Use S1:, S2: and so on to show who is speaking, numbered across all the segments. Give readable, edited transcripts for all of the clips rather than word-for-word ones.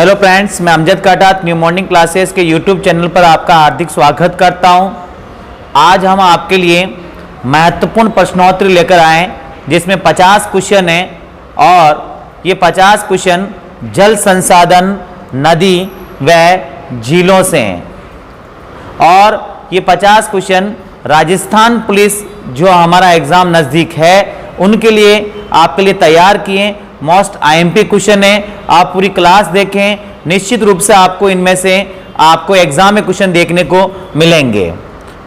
S1: Hello friends, मैं Amjad काटात new morning classes के YouTube channel पर आपका हार्दिक स्वागत करता हूं। आज हम आपके लिए महत्वपूर्ण प्रश्नोत्तरी लेकर आए जिसमें 50 क्वेश्चन हैं और ये 50 क्वेश्चन जल संसाधन, नदी व झीलों से हैं। और ये 50 क्वेश्चन राजस्थान पुलिस जो हमारा एग्ज़ाम नज़दीक है उनके लिए आपके लिए तैयार किए मोस्ट आईएमपी क्वेश्चन है। आप पूरी क्लास देखें, निश्चित रूप से आपको इनमें से आपको एग्जाम में क्वेश्चन देखने को मिलेंगे।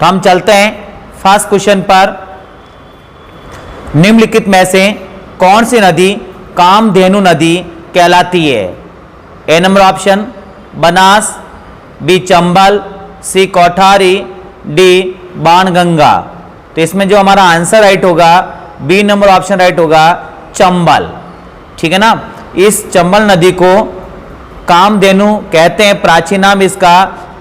S1: तो हम चलते हैं फर्स्ट क्वेश्चन पर। निम्नलिखित में से कौन सी नदी कामधेनु नदी कहलाती है? A number option Banas, B Chambal, C Kothari, D Banganga. तो इसमें जो हमारा आंसर राइट होगा बी नंबर ऑप्शन राइट होगा, चंबल। ठीक है ना। इस चंबल नदी को कामधेनु कहते हैं, प्राचीन नाम इसका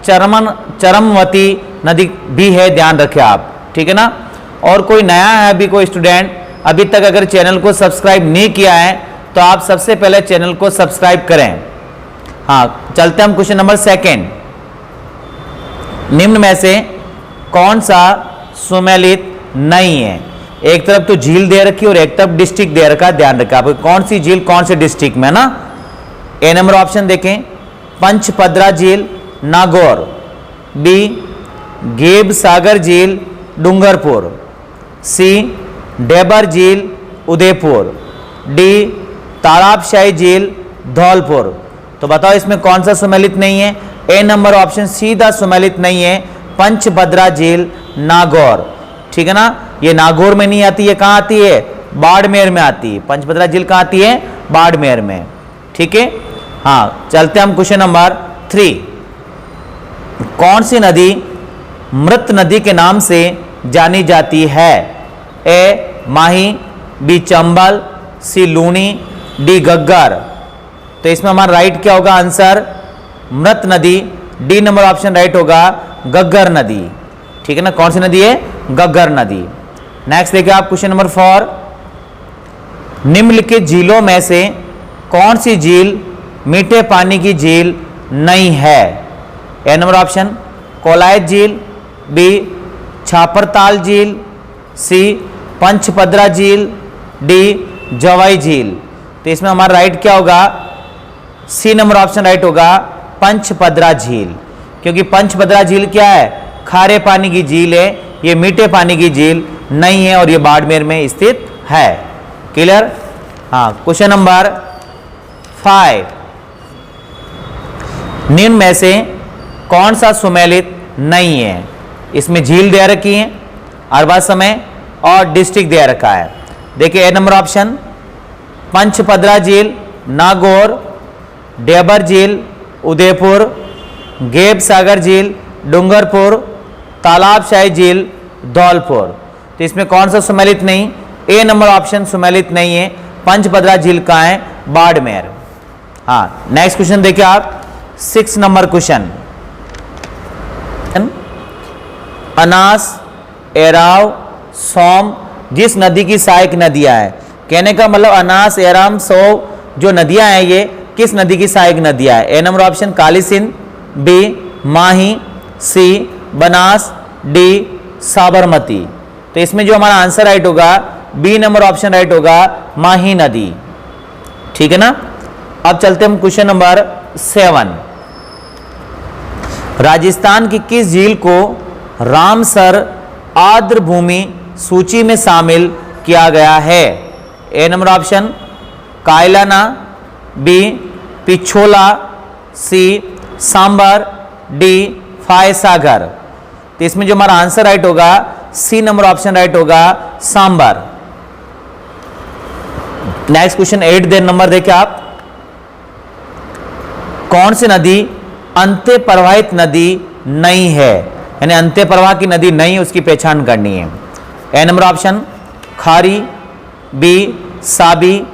S1: चरमवती नदी भी है, ध्यान रखें आप। ठीक है ना। और कोई नया है अभी कोई स्टूडेंट अभी तक अगर चैनल को सब्सक्राइब नहीं किया है तो आप सबसे पहले चैनल को सब्सक्राइब करें। हाँ, चलते हम क्वेश्चन नंबर सेकेंड। निम्न में से कौन सा सुमेलित नहीं है? एक तरफ तो झील दे रखी और एक तरफ डिस्ट्रिक्ट दे रखा, ध्यान रखा आपको कौन सी झील कौन से डिस्ट्रिक्ट में ना। ए नंबर ऑप्शन देखें, पंचपदरा झील नागौर, बी गेब सागर झील डूंगरपुर, सी डेबर झील उदयपुर, डी तालाबशाही झील धौलपुर। तो बताओ इसमें कौन सा सुमेलित नहीं है? ए नंबर ऑप्शन सीधा सुमेलित नहीं है, पंचभद्रा झील नागौर। ठीक है ना। ये नागौर में नहीं आती है, कहां आती है? बाड़मेर में आती है। पंचभद्रा झील कहां आती है? बाड़मेर में। ठीक है। हाँ, चलते हम क्वेश्चन नंबर 3। कौन सी नदी मृत नदी के नाम से जानी जाती है? ए माही, बी चंबल, सी लूनी, डी गग्गर। तो इसमें हमारा राइट क्या होगा आंसर? मृत नदी। डी नंबर ऑप्शन राइट होगा, गग्गर नदी। ठीक है ना। कौन सी नदी है? गग्गर नदी। नेक्स्ट देखिए आप क्वेश्चन नंबर 4। निम्नलिखित झीलों में से कौन सी झील मीठे पानी की झील नहीं है? ए नंबर ऑप्शन कोलायत झील, बी छापरताल झील, सी पंचपदरा झील, डी जवाई झील। तो इसमें हमारा राइट क्या होगा? सी नंबर ऑप्शन राइट होगा, पंचपदरा झील। क्योंकि पंचपदरा झील क्या है? खारे पानी की झील है, ये मीठे पानी की झील नहीं है और ये बाड़मेर में स्थित है। क्लियर? हाँ, क्वेश्चन नंबर 5। निम्न में से कौन सा सुमेलित नहीं है? इसमें झील दे रखी है, अरबा समय और डिस्ट्रिक्ट दे रखा है। देखिए ए नंबर ऑप्शन पंचपदरा झील नागौर, डेबर झील उदयपुर, गेब सागर झील डूंगरपुर, तालाबशाही झील धौलपुर। तो इसमें कौन सा सुमेलित नहीं? ए नंबर ऑप्शन सुमेलित नहीं है, पंचपदरा झील का है, बाड़मेर। हाँ, नेक्स्ट क्वेश्चन देखिए आप 6 नंबर क्वेश्चन। अनास, एराव, सोम जिस नदी की सहायक नदियां हैं। कहने का मतलब अनास, एराम, सो जो नदियां हैं ये किस नदी की सहायक नदियां हैं? ए number option Kali Sindh, B माही, सी बनास, डी साबरमती। तो इसमें जो हमारा आंसर राइट होगा बी नंबर ऑप्शन राइट होगा, माही नदी। ठीक है ना। अब चलते हम क्वेश्चन नंबर 7। राजस्थान की किस झील को रामसर आर्द्र भूमि सूची में शामिल किया गया है? A number option Kaylana, B Pichhola, C Sambhar, D Faysagar. तो इसमें जो हमारा आंसर राइट होगा सी नंबर ऑप्शन राइट होगा, सांबर। नेक्स्ट क्वेश्चन 8 नंबर देखिए आप। कौन सी नदी अंत्य प्रवाहित नदी नहीं है? यानी अंत्य प्रवाह की नदी नहीं, उसकी पहचान करनी है। A number option Khari, B Sabi,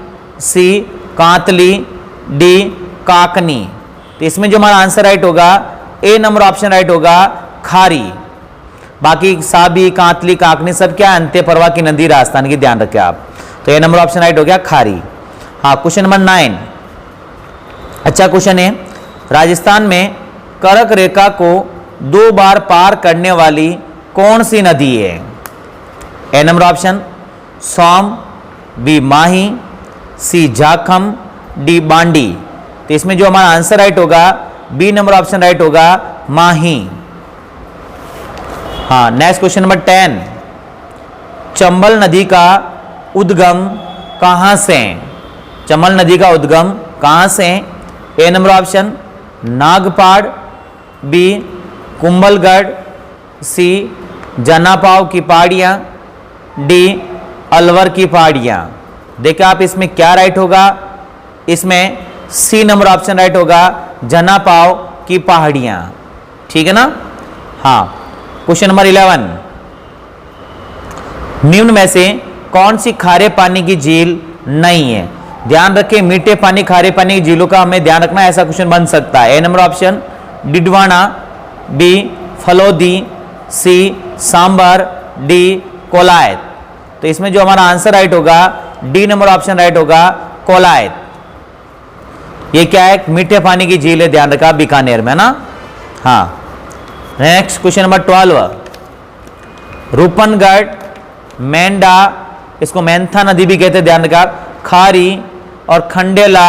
S1: C Kantli, D काकनी। तो इसमें जो हमारा आंसर राइट होगा ए नंबर ऑप्शन राइट होगा, खारी। बाकी साबी, कांतली, काकनी सब क्या? अंत्य प्रवाह की नदी राजस्थान की, ध्यान रखें आप। तो ए नंबर ऑप्शन राइट हो गया, खारी। हाँ, क्वेश्चन नंबर 9 अच्छा क्वेश्चन है। राजस्थान में कर्क रेखा को 2 बार पार करने वाली कौन सी नदी है? A number option Som, B Mahi, C Jakham, D बांडी। तो इसमें जो हमारा आंसर राइट होगा बी नंबर ऑप्शन राइट होगा, माही। हाँ, नेक्स्ट क्वेश्चन नंबर 10, चंबल नदी का उद्गम कहां से? चंबल नदी का उद्गम कहां से? A number option Nagpad, B Kumbhalgarh, C Janapav की पहाड़ियां, डी अलवर की पहाड़ियां। देखिए आप इसमें क्या राइट होगा, इसमें सी नंबर ऑप्शन राइट होगा, जनापाव की पहाड़ियां। ठीक है ना। हाँ, क्वेश्चन नंबर 11, निम्न में से कौन सी खारे पानी की झील नहीं है? ध्यान रखें, मीठे पानी खारे पानी की झीलों का हमें ध्यान रखना है, ऐसा क्वेश्चन बन सकता है। A number option Didwana, B Phalodi, C Sambhar, D Kolayat. तो इसमें जो हमारा आंसर राइट होगा डी नंबर ऑप्शन राइट होगा, कोलायत। ये क्या है? मीठे पानी की झील है, ध्यान रखा, बीकानेर में ना। हाँ, नेक्स्ट क्वेश्चन नंबर 12, रूपनगढ़, मेंढा, इसको मेंथा नदी भी कहते हैं, ध्यान रखा, खारी और खंडेला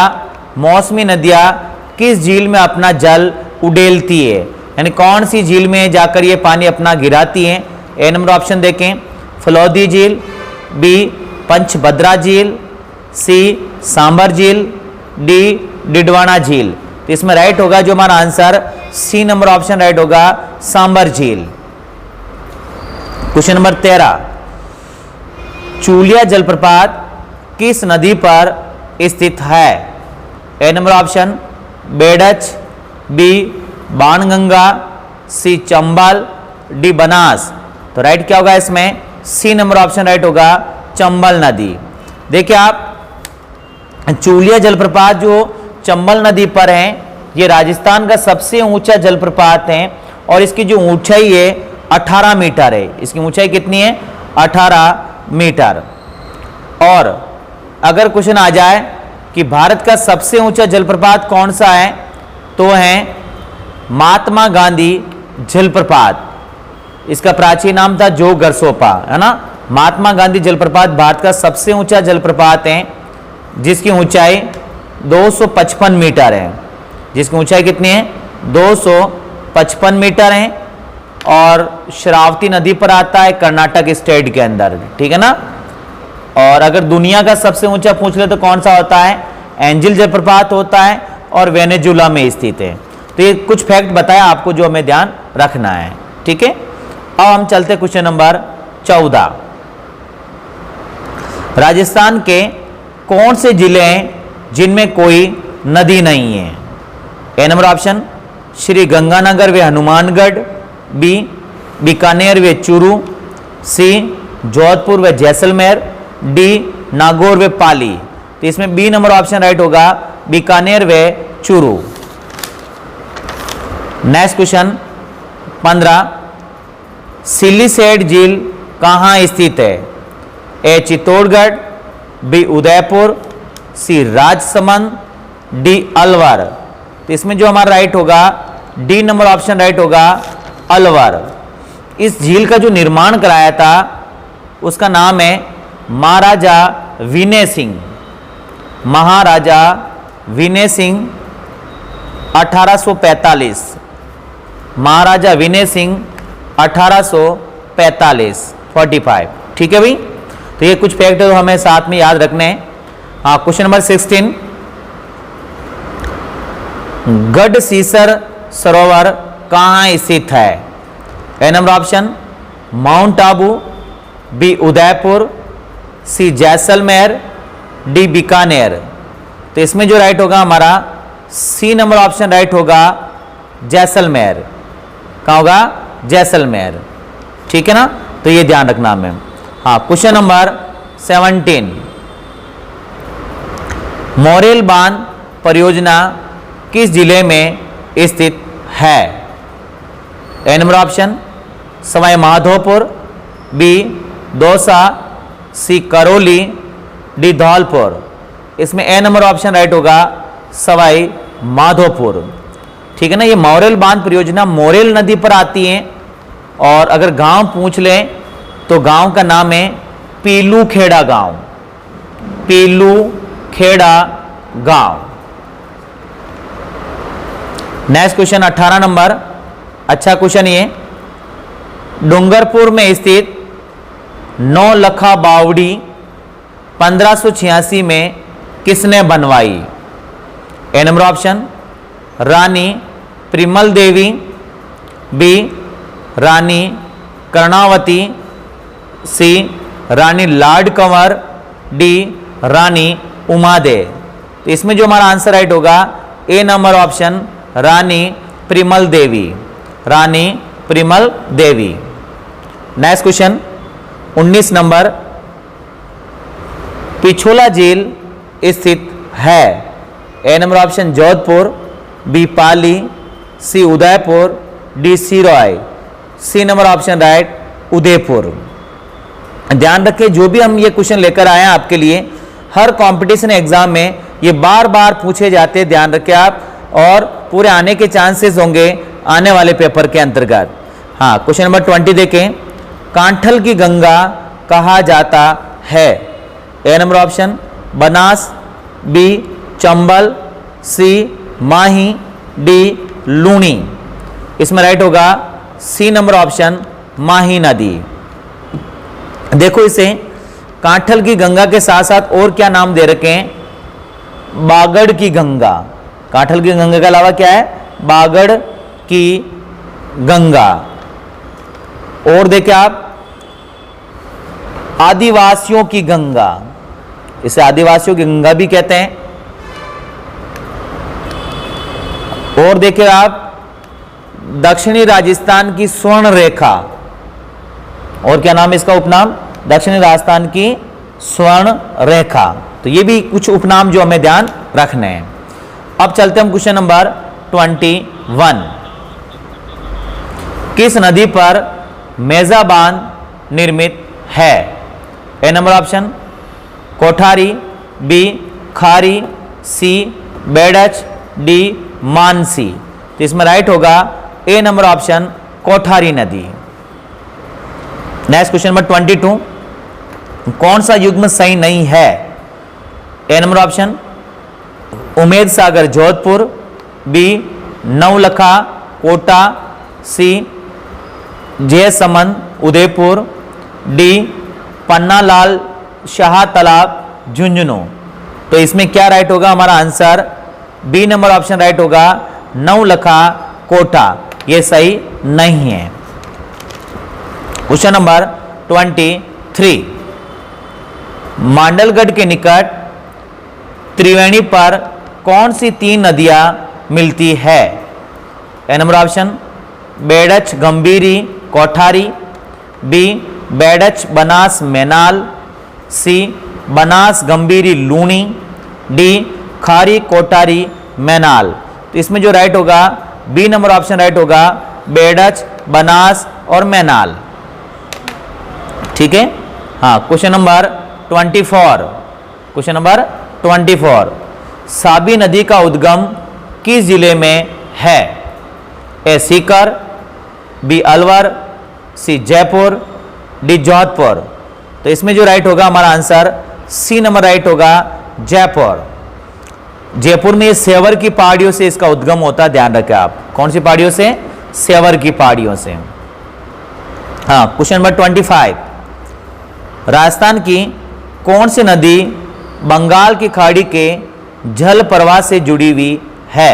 S1: मौसमी नदियां किस झील में अपना जल उडेलती है? यानी कौन सी झील में जाकर ये पानी अपना गिराती हैं? ए नंबर ऑप्शन देखें, फलोदी झील, बी पंचभद्रा झील, सी सांबर झील, डी डिडवाना झील। तो इसमें राइट होगा जो हमारा answer C number option right होगा, सांबर झील। क्वेश्चन नंबर 13, चूलिया जलप्रपात किस नदी पर स्थित है? A number option बेडच, B Banganga, C Chambal, D Banas. तो राइट क्या होगा इसमें? सी नंबर ऑप्शन राइट होगा, चंबल नदी। देखिए आप, चूलिया जलप्रपात जो चंबल नदी पर है, ये राजस्थान का सबसे ऊंचा जलप्रपात है और इसकी जो ऊंचाई है 18 मीटर है। इसकी ऊंचाई कितनी है? 18 मीटर। और अगर क्वेश्चन आ जाए कि भारत का सबसे ऊंचा जलप्रपात कौन सा है, तो है महात्मा गांधी जलप्रपात। इसका प्राचीन नाम था जोग गरसोपा, है ना। महात्मा गांधी जलप्रपात भारत का सबसे ऊंचा जलप्रपात है, जिसकी ऊंचाई 255 मीटर है। जिसकी ऊंचाई कितनी है? 255 मीटर है और शरावती नदी पर आता है, कर्नाटक स्टेट के अंदर। ठीक है ना। और अगर दुनिया का सबसे ऊंचा पूछ ले तो कौन सा होता है? एंजिल जलप्रपात होता है और वेनेजुला में स्थित है। तो ये कुछ फैक्ट बताया आपको जो हमें ध्यान रखना है। ठीक है। अब हम चलते क्वेश्चन नंबर 14, राजस्थान के कौन से जिले हैं जिनमें कोई नदी नहीं है? A number option Shri Ganganagar व हनुमानगढ़, बी बीकानेर व चूरू, सी जोधपुर व जैसलमेर, डी नागौर व पाली। तो इसमें बी नंबर ऑप्शन राइट होगा, बीकानेर व चूरू। नेक्स्ट क्वेश्चन 15, सिल्लीसेट झील कहाँ स्थित है? ए चित्तौड़गढ़, बी उदयपुर, सी राजसमंद, डी अलवर। तो इसमें जो हमारा राइट होगा डी नंबर ऑप्शन राइट होगा, अलवर। इस झील का जो निर्माण कराया था उसका नाम है महाराजा विनय सिंह। महाराजा विनय सिंह 1845। महाराजा विनय सिंह 1845 45। ठीक है भाई। तो ये कुछ फैक्ट तो हमें साथ में याद रखने हैं। हाँ, क्वेश्चन नंबर 16, गढ़सीसर सरोवर कहाँ स्थित है? A number option mount Abu, B Udaipur, C Jaisalmer, D Bikaner. तो इसमें जो राइट होगा हमारा सी नंबर ऑप्शन राइट होगा, जैसलमेर। कहाँ होगा? जैसलमेर। ठीक है ना। तो ये ध्यान रखना हमें। हाँ, क्वेश्चन नंबर 17, मोरेल बांध परियोजना किस जिले में स्थित है? A number option Sawai Madhopur, B Dausa, C Karauli, D Dholpur. इसमें ए नंबर ऑप्शन राइट होगा, सवाई माधोपुर। ठीक है ना। ये मोरेल बांध परियोजना मोरेल नदी पर आती है। और अगर गांव पूछ लें तो गांव का नाम है पीलू खेड़ा गांव, पीलू खेड़ा गांव। नेक्स्ट क्वेश्चन 18 नंबर, अच्छा क्वेश्चन ये, डूंगरपुर में स्थित नौलखा बावड़ी 1586 में किसने बनवाई? ए नंबर ऑप्शन रानी प्रिमल देवी, बी रानी कर्णावती, सी रानी लाड कंवर, डी रानी उमादे। तो इसमें जो हमारा आंसर राइट होगा A number option Rani Primal Devi, Rani Primal Devi. Next question 19 number, Pichola झील स्थित है? A number option Jodhpur, B Pali, C Udaipur, D Sirohi. C number option right Udaipur. ध्यान रखें जो भी हम ये क्वेश्चन लेकर आए हैं आपके लिए, हर कंपटीशन एग्जाम में ये बार बार पूछे जाते हैं, ध्यान रखें आप, और पूरे आने के चांसेस होंगे आने वाले पेपर के अंतर्गत। हाँ, क्वेश्चन नंबर 20 देखें, कांठल की गंगा कहा जाता है? A number option Banas, B Chambal, C Mahi, D Luni. इसमें राइट होगा सी नंबर ऑप्शन माही नदी। देखो इसे, कांठल की गंगा के साथ साथ और क्या नाम दे रखे हैं? बागड़ की गंगा। कांठल की गंगा के अलावा क्या है? बागड़ की गंगा। और देखें आप, आदिवासियों की गंगा, इसे आदिवासियों की गंगा भी कहते हैं। और देखिए आप, दक्षिणी राजस्थान की स्वर्ण रेखा, और क्या नाम है इसका उपनाम? दक्षिणी राजस्थान की स्वर्ण रेखा। तो ये भी कुछ उपनाम जो हमें ध्यान रखने हैं। अब चलते हम क्वेश्चन नंबर 21, किस नदी पर मेजा बांध निर्मित है? A number option Kothari, B Khari, C बेडच, D Mansi. तो इसमें राइट होगा ए नंबर ऑप्शन कोठारी नदी। नेक्स्ट क्वेश्चन नंबर 22, कौन सा युग्म सही नहीं है? A number option Umed Sagar Jodhpur, B Navlakha Kota, C Jaisamand Udaipur, D Pannalal Shah तालाब झुंझुनू। तो इसमें क्या राइट होगा हमारा answer? B number option right होगा नवलखा कोटा, ये सही नहीं है। क्वेश्चन नंबर 23, मांडलगढ़ के निकट त्रिवेणी पर कौन सी 3 नदियां मिलती है? A number option बेडच Gambhiri Kothari, B बेडच Banas Menal, C Banas Gambhiri Luni, D खारी कोटारी मैनाल। तो इसमें जो राइट होगा बी नंबर ऑप्शन राइट होगा बेडच बनास और मैनाल। ठीक है। हाँ, question number 24, question number 24, Sabi नदी का उद्गम किस जिले में है? ए सीकर, बी अलवर, सी जयपुर, डी जोधपुर। तो इसमें जो राइट होगा हमारा आंसर सी नंबर राइट होगा जयपुर। जयपुर में सेवर की पहाड़ियों से इसका उद्गम होता है, ध्यान रखें आप। कौन सी पहाड़ियों से? सेवर की पहाड़ियों से। हाँ, क्वेश्चन नंबर 25, राजस्थान की कौन सी नदी बंगाल की खाड़ी के जल प्रवाह से जुड़ी हुई है?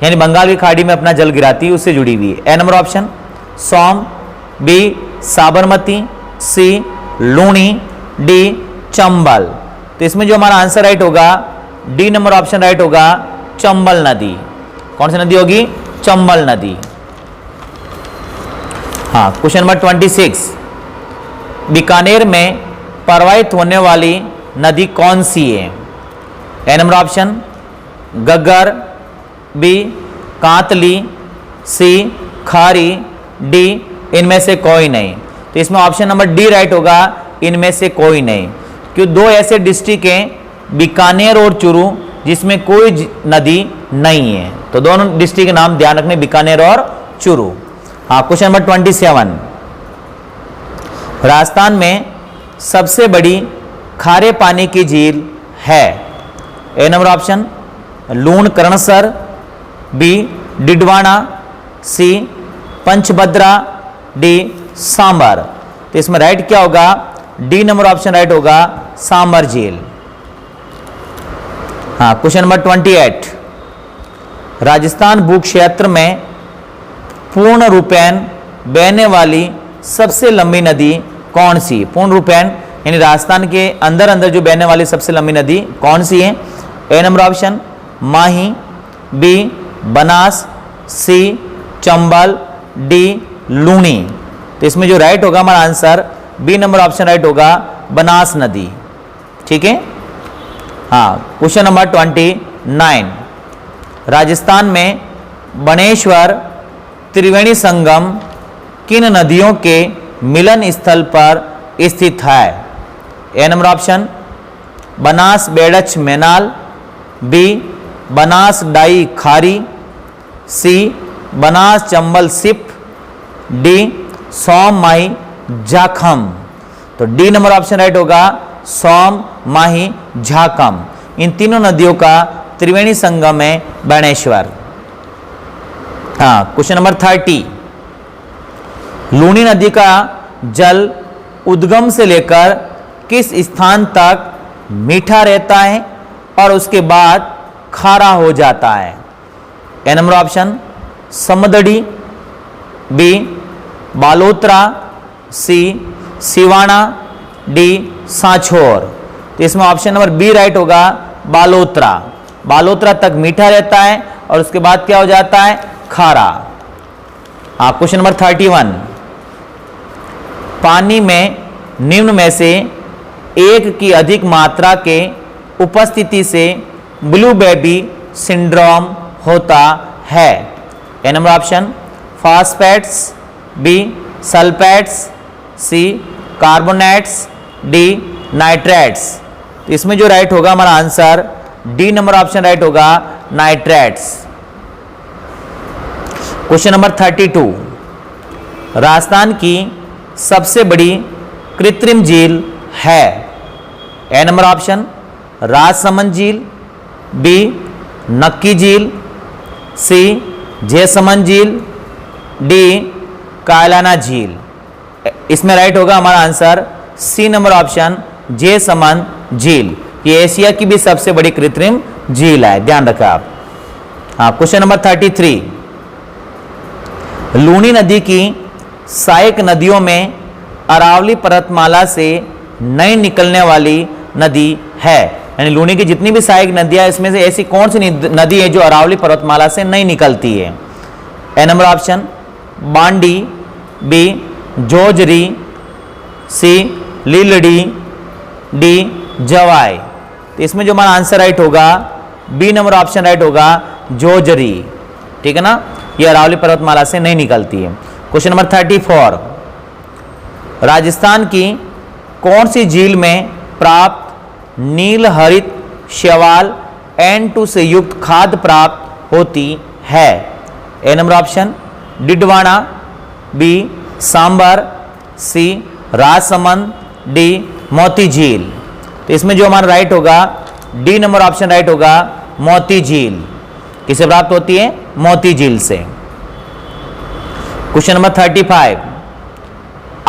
S1: यानी बंगाल की खाड़ी में अपना जल गिराती है, उससे जुड़ी हुई है। A number option Som, B Sabarmati, C Luni, D Chambal. तो इसमें जो हमारा आंसर राइट होगा डी नंबर ऑप्शन राइट होगा चंबल नदी। कौन सी नदी होगी? चंबल नदी। हाँ, क्वेश्चन नंबर 26, बीकानेर में प्रवाहित होने वाली नदी कौन सी है? A number option Ghaggar, B Kantli, C Khari, D इनमें से कोई नहीं। तो इसमें ऑप्शन नंबर डी राइट होगा, इनमें से कोई नहीं। क्यों? दो ऐसे डिस्ट्रिक्ट हैं बीकानेर और चुरू जिसमें कोई नदी नहीं है। तो दोनों डिस्ट्रिक्ट के नाम ध्यान रखने, बीकानेर और चूरू। हाँ, क्वेश्चन नंबर 27, राजस्थान में सबसे बड़ी खारे पानी की झील है? A number option Lunkaransar, B Didwana, C Panchbhadra, D Sambhar. तो इसमें राइट क्या होगा? डी नंबर ऑप्शन राइट होगा, सांबर झील। हाँ, क्वेश्चन नंबर 28, राजस्थान भूक्षेत्र में पूर्ण रूपेण बहने वाली सबसे लंबी नदी कौन सी? पूर्ण रूपेण यानी राजस्थान के अंदर अंदर जो बहने वाली सबसे लंबी नदी कौन सी है? A number option Mahi, B Banas, C Chambal, D Luni. तो इसमें जो राइट होगा हमारा answer B number option right होगा, बनास नदी। ठीक है। हाँ, क्वेश्चन नंबर 29, राजस्थान में बनेश्वर त्रिवेणी संगम किन नदियों के मिलन स्थल पर स्थित है? A number option Banas Berach Menal, B Banas die Khari, C Banas Chambal SIP, D सोम माही झाखम। तो डी नंबर ऑप्शन राइट होगा, सोम माही झाखम। इन तीनों नदियों का त्रिवेणी संगम है बाणेश्वर। हाँ, क्वेश्चन नंबर 30, लूणी नदी का जल उद्गम से लेकर किस स्थान तक मीठा रहता है और उसके बाद खारा हो जाता है? A number option Samdari, B Balotra, C Siwana, D Sanchore. तो इसमें ऑप्शन नंबर बी राइट होगा, बालोतरा। बालोतरा तक मीठा रहता है और उसके बाद क्या हो जाता है? खारा। हाँ, क्वेश्चन नंबर 31, पानी में निम्न में से एक की अधिक मात्रा के उपस्थिति से ब्लू बेबी सिंड्रोम होता है? A number option फास्फेट्स, B sulphates, C carbonates, D nitrates. तो इसमें जो राइट होगा हमारा answer D number option right होगा, नाइट्रेट्स। क्वेश्चन नंबर 32, राजस्थान की सबसे बड़ी कृत्रिम झील है? ए नंबर ऑप्शन राजसमंद झील, बी नक्की झील, सी जयसमंद झील, डी कायलाना झील। इसमें राइट होगा हमारा answer C number option Jaisamand झील। ये एशिया की भी सबसे बड़ी कृत्रिम झील है, ध्यान रखें आप। हाँ, क्वेश्चन नंबर 33, लूणी नदी की सहायक नदियों में अरावली पर्वतमाला से नई निकलने वाली नदी है? यानी लूणी की जितनी भी सहायक नदियां, इसमें से ऐसी कौन सी नदी है जो अरावली पर्वतमाला से नहीं निकलती है? ए नंबर ऑप्शन बांडी, बी जोजरी, सी लीलड़ी, डी जवाई। तो इसमें जो हमारा आंसर राइट होगा बी नंबर ऑप्शन राइट होगा, जोजरी। ठीक है ना, ये अरावली पर्वतमाला से नहीं निकलती है। क्वेश्चन नंबर 34, राजस्थान की कौन सी झील में प्राप्त नील हरित शैवाल N2 से युक्त खाद्य प्राप्त होती है? A number option Didwana, B Sambhar, C Rajsamand, D Moti Jheel. तो इसमें जो हमारा राइट होगा डी नंबर ऑप्शन राइट होगा, मोती झील। किसे प्राप्त होती है? मोती झील से। क्वेश्चन नंबर 35,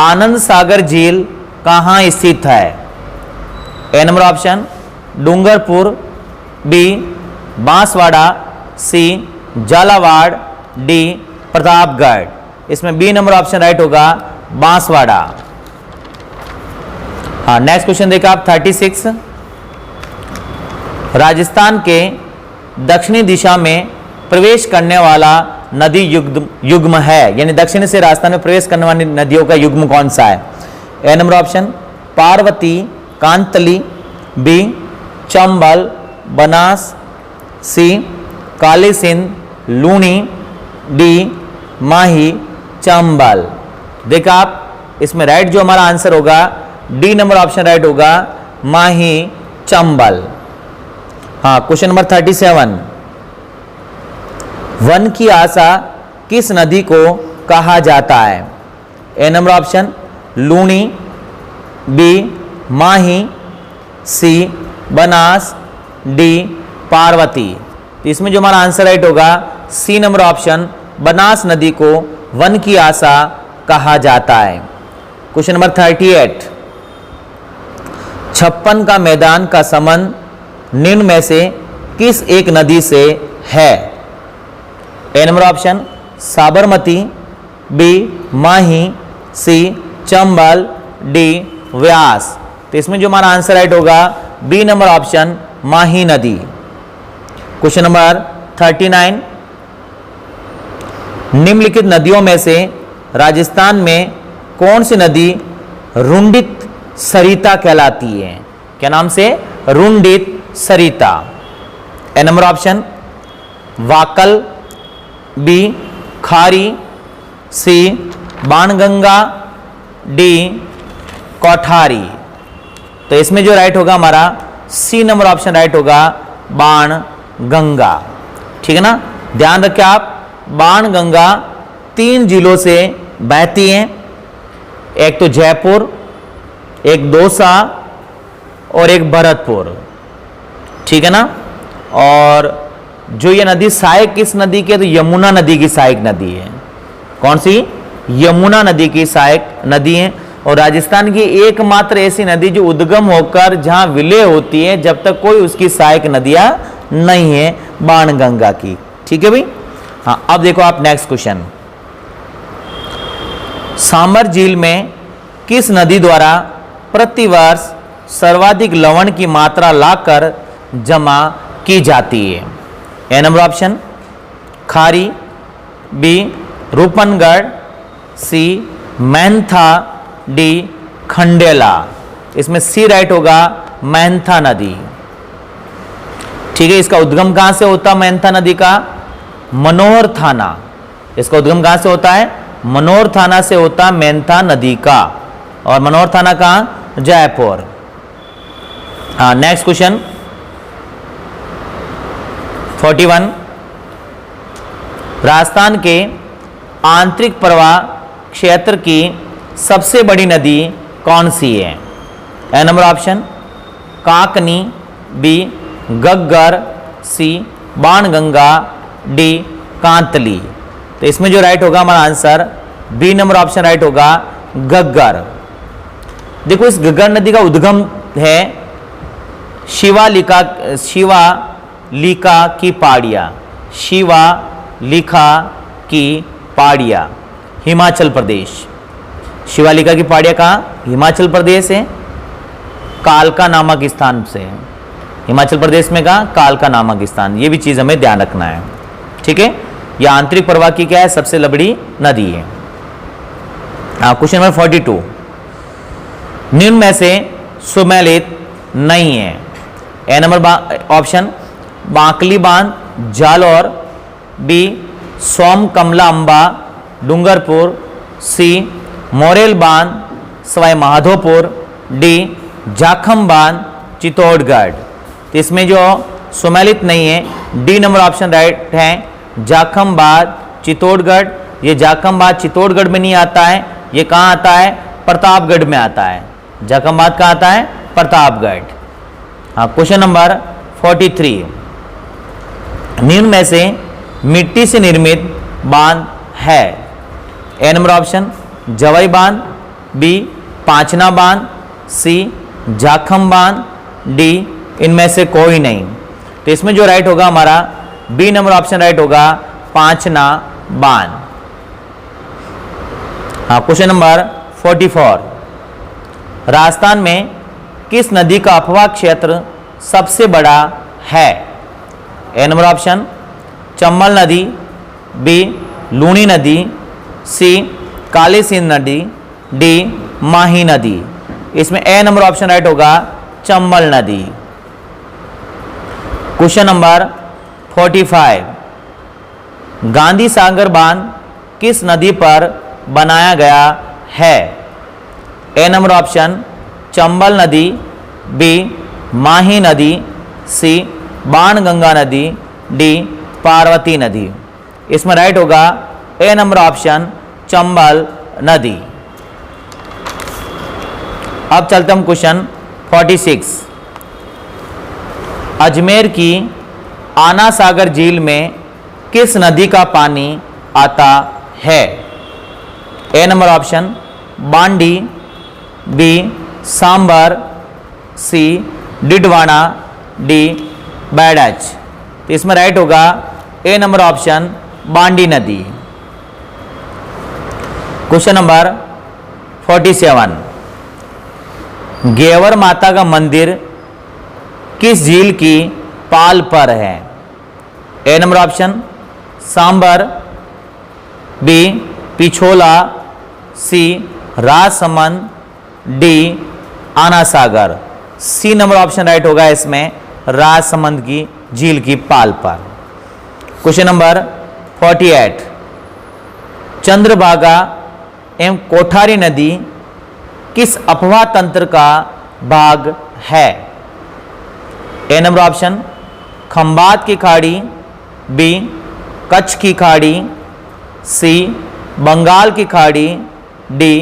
S1: आनंद सागर झील कहाँ स्थित है? A number option Dungarpur, B Banswara, C Jhalawar, D Pratapgarh. इसमें बी नंबर ऑप्शन राइट होगा, बांसवाड़ा। हाँ, नेक्स्ट क्वेश्चन देखा आप 36, राजस्थान के दक्षिणी दिशा में प्रवेश करने वाला नदी युग्म है, यानी दक्षिण से राजस्थान में प्रवेश करने वाली नदियों का युग्म कौन सा है? A number option Parvati, Kantli, B Chambal, Banas, C Kali Sindh, Luni, D Mahi Chambal. देखा आप, इसमें राइट जो हमारा आंसर होगा डी नंबर ऑप्शन राइट होगा, माही चंबल। हाँ, क्वेश्चन नंबर 37, वन की आशा किस नदी को कहा जाता है? A number option Luni, B Mahi, C Banas, D Parvati. तो इसमें जो हमारा आंसर राइट होगा सी नंबर ऑप्शन, बनास नदी को वन की आशा कहा जाता है। क्वेश्चन नंबर 38, 56 का मैदान का संबंध निम्न में से किस एक नदी से है? A number option Sabarmati, B Mahi, C Chambal, D व्यास। तो इसमें जो हमारा आंसर राइट होगा बी नंबर ऑप्शन माही नदी। क्वेश्चन नंबर 39, निम्नलिखित नदियों में से राजस्थान में कौन सी नदी रुंडित सरिता कहलाती है? क्या नाम से? रुंडित सरिता। ए नंबर ऑप्शन वाकल, बी खारी, सी बाणगंगा, डी कोठारी। तो इसमें जो राइट होगा हमारा सी नंबर ऑप्शन राइट होगा, बाणगंगा। ठीक है ना, ध्यान रखें आप, बाणगंगा 3 जिलों से बहती हैं, एक तो जयपुर, एक दौसा और एक भरतपुर। ठीक है ना, और जो ये नदी सहायक किस नदी की है? तो यमुना नदी की सहायक नदी है। कौन सी? यमुना नदी की सहायक नदी है। और राजस्थान की एकमात्र ऐसी नदी जो उद्गम होकर जहां विलय होती है, जब तक कोई उसकी सहायक नदियां नहीं है, बाणगंगा की। ठीक है भाई। हाँ, अब देखो आप नेक्स्ट क्वेश्चन, सांबर झील में किस नदी द्वारा प्रतिवर्ष सर्वाधिक लवण की मात्रा लाकर जमा की जाती है? A number option Khari, B Rupangarh, C mentha, D Khandela. इसमें सी राइट होगा, मैंथा नदी। ठीक है, इसका उद्गम कहां से होता है? मैंथा नदी का मनोहर थाना। इसका उद्गम कहां से होता है? मनोहर थाना से होता मैंथा नदी का। और मनोहर थाना कहां? जयपुर। हाँ, नेक्स्ट क्वेश्चन 41, राजस्थान के आंतरिक प्रवाह क्षेत्र की सबसे बड़ी नदी कौन सी है? A number option Kakni, B Ghaggar, C Banganga, D Kantli. तो इसमें जो राइट होगा हमारा answer B number option right होगा, गग्गर। देखो, इस गग्गर नदी का उद्गम है शिवालिका की पहाड़ियाँ, शिवालिका की पहाड़ियाँ, हिमाचल प्रदेश। शिवालिका की पहाड़ियाँ कहाँ? हिमाचल प्रदेश है, कालका नामक स्थान से है। हिमाचल प्रदेश में कहाँ? कालका नामक स्थान। ये भी चीज़ हमें ध्यान रखना है। ठीक है, यह आंतरिक प्रवाह की क्या है? सबसे बड़ी नदी है। क्वेश्चन नंबर 42, निम्न में से सुमेलित नहीं है? ए नंबर ऑप्शन बांकली बांध जालौर, बी सोम कमला अंबा डूंगरपुर, सी मोरेल बांध सवाई माधोपुर, डी जाखम बांध चित्तौड़गढ़। तो इसमें जो सुमेलित नहीं है, डी नंबर ऑप्शन राइट है, जाखम बांध चित्तौड़गढ़। ये जाखम बांध चित्तौड़गढ़ में नहीं आता है, ये कहाँ आता है? प्रतापगढ़ में आता है। जाखम बांध कहाँ आता है? प्रतापगढ़। हाँ, क्वेश्चन नंबर 43, निम्न में से मिट्टी से निर्मित बांध है? ए नंबर ऑप्शन जवाई बांध, बी पांचना बांध, सी जाखम बांध, डी इनमें से कोई नहीं। तो इसमें जो राइट होगा हमारा बी नंबर ऑप्शन राइट होगा, पांचना बांध। हाँ, क्वेश्चन नंबर 44, राजस्थान में किस नदी का अपवाह क्षेत्र सबसे बड़ा है? ए नंबर ऑप्शन चंबल नदी, बी लूनी नदी, सी काली सिंध नदी, डी माही नदी। इसमें ए नंबर ऑप्शन राइट होगा, चंबल नदी। क्वेश्चन नंबर 45, गांधी सागर बांध किस नदी पर बनाया गया है? ए नंबर ऑप्शन चंबल नदी, बी माही नदी, सी बाण गंगा नदी, डी पार्वती नदी। इसमें राइट होगा ए नंबर ऑप्शन चंबल नदी। अब चलते हम क्वेश्चन 46। अजमेर की आना सागर झील में किस नदी का पानी आता है? ए नंबर ऑप्शन बांडी, बी सांबर, सी डिडवाना, डी बैडच। तो इसमें राइट होगा ए नंबर ऑप्शन बांडी नदी। Question number 47। गेवर माता का मंदिर किस झील की पाल पर है? A number option Sambhar, B Pichhola, C Rajsamand, D Ana Sagar. C number option right होगा इसमें राजसमंद की झील की पाल पर। Question number 48। चंद्रभागा एवं कोठारी नदी किस अफवाह तंत्र का भाग है? ए नंबर ऑप्शन खंबात की खाड़ी, बी कच्छ की खाड़ी, सी बंगाल की खाड़ी, डी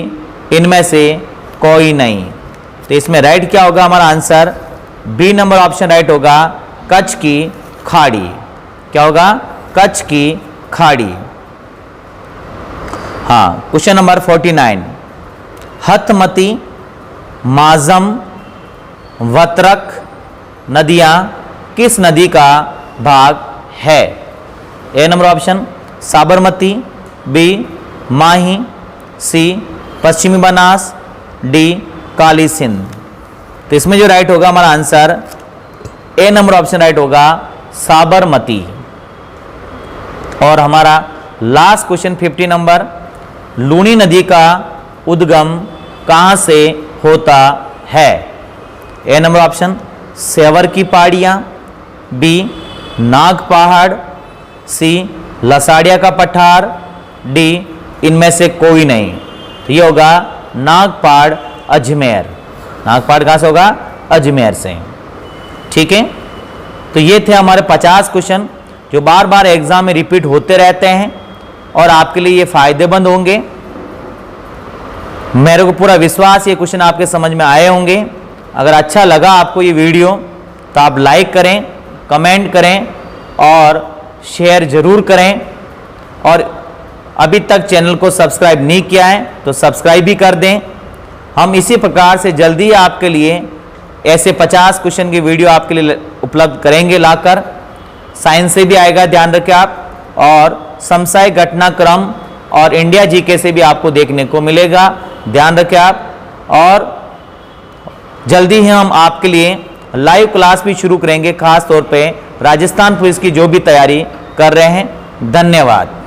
S1: इनमें से कोई नहीं। तो इसमें राइट क्या होगा हमारा answer? B number option right होगा कच्छ की खाड़ी। क्या होगा? कच्छ की खाड़ी। हाँ, क्वेश्चन नंबर 49। हथमती, माजम, वत्रक नदियां किस नदी का भाग है? A number option Sabarmati, B माही, सी पश्चिमी बनास, डी काली सिंध। तो इसमें जो राइट होगा हमारा answer A number option right होगा साबरमती। और हमारा लास्ट क्वेश्चन 50 नंबर। लूनी नदी का उद्गम कहाँ से होता है? ए नंबर ऑप्शन सेवर की पहाड़ियाँ, बी नाग पहाड़, सी लसाड़िया का पठार, डी इनमें से कोई नहीं। तो ये होगा नागपाड़ अजमेर। नागपाड़ कहाँ से होगा? अजमेर से। ठीक है, तो ये थे हमारे 50 क्वेश्चन जो बार बार एग्जाम में रिपीट होते रहते हैं और आपके लिए ये फायदेमंद होंगे। मेरे को पूरा विश्वास ये क्वेश्चन आपके समझ में आए होंगे। अगर अच्छा लगा आपको ये वीडियो तो आप लाइक करें, कमेंट करें और शेयर ज़रूर करें। और अभी तक चैनल को सब्सक्राइब नहीं किया है तो सब्सक्राइब भी कर दें। हम इसी प्रकार से जल्दी आपके लिए ऐसे 50 क्वेश्चन की वीडियो आपके लिए उपलब्ध करेंगे लाकर। साइंस से भी आएगा, ध्यान रखें आप, और समसामयिक घटनाक्रम और इंडिया जीके से भी आपको देखने को मिलेगा, ध्यान रखें आप। और जल्दी ही हम आपके लिए लाइव क्लास भी शुरू करेंगे, खास तौर पे राजस्थान पुलिस की जो भी तैयारी कर रहे हैं। धन्यवाद।